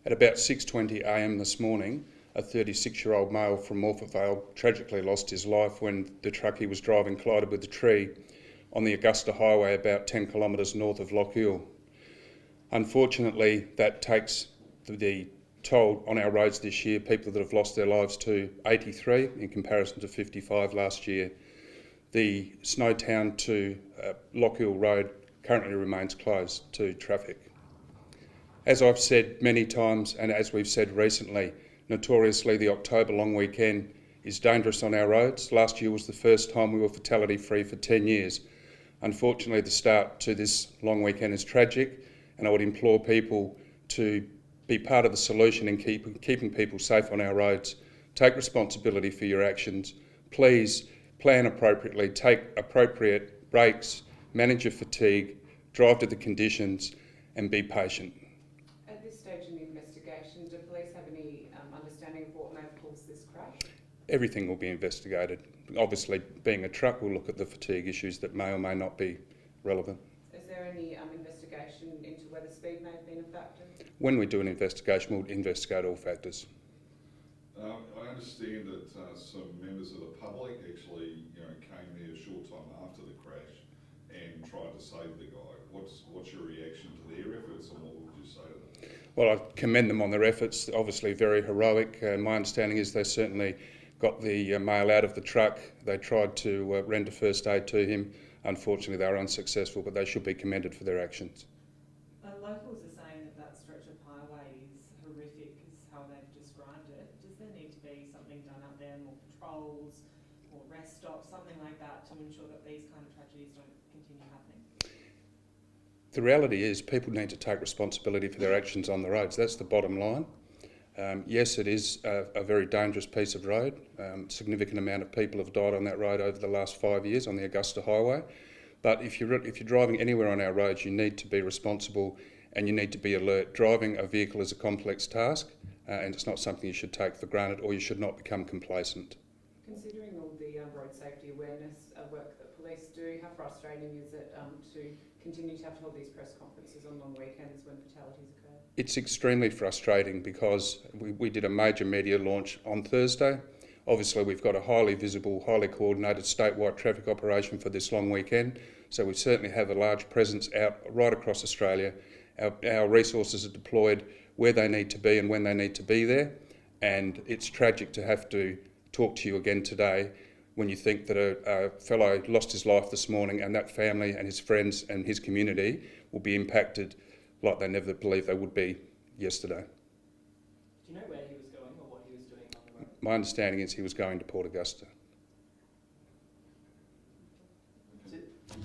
At about 6:20am this morning, a 36-year-old male from Morphett Vale tragically lost his life when the truck he was driving collided with a tree on the Augusta Highway about 10 kilometres north of Lochiel. Unfortunately, that takes the toll on our roads this year, people that have lost their lives, to 83 in comparison to 55 last year. The Snowtown to Lochiel Road currently remains closed to traffic. As I've said many times, and as we've said recently, notoriously the October long weekend is dangerous on our roads. Last year was the first time we were fatality free for 10 years. Unfortunately, the start to this long weekend is tragic, and I would implore people to be part of the solution in keeping people safe on our roads. Take responsibility for your actions. Please plan appropriately, take appropriate breaks, manage your fatigue, drive to the conditions, and be patient. At this stage in the investigation, do police have any understanding of what may have caused this crash? Everything will be investigated. Obviously, being a truck, we'll look at the fatigue issues that may or may not be relevant. Is there any investigation into whether speed may have been a factor? When we do an investigation, we'll investigate all factors. I understand that some members of the public actually, came there a short time after the crash and tried to save the guy. What's your reaction to their efforts, and what would you say to them? Well, I commend them on their efforts. Obviously, very heroic. My understanding is they certainly got the male out of the truck. They tried to render first aid to him. Unfortunately, they were unsuccessful, but they should be commended for their actions. Locals are saying that stretch of highway is horrific, is how they've described it. Does there need to be something done out there, more patrols, more rest stops, something like that, to ensure that these kind of tragedies don't continue happening? The reality is people need to take responsibility for their actions on the roads. That's the bottom line. Yes, it is a very dangerous piece of road. Significant amount of people have died on that road over the last 5 years on the Augusta Highway. But if you're driving anywhere on our roads, you need to be responsible and you need to be alert. Driving a vehicle is a complex task, and it's not something you should take for granted, or you should not become complacent. Considering all the road safety awareness work that police do, how frustrating is it to continue to have to hold these press conferences on long weekends when fatalities occur? It's extremely frustrating because we did a major media launch on Thursday. Obviously, we've got a highly visible, highly coordinated statewide traffic operation for this long weekend, so we certainly have a large presence out right across Australia. Our resources are deployed where they need to be and when they need to be there, and it's tragic to have to talk to you again today when you think that a fellow lost his life this morning, and that family and his friends and his community will be impacted like they never believed they would be yesterday. Do you know where he was going or what he was doing on the road? My understanding is he was going to Port Augusta.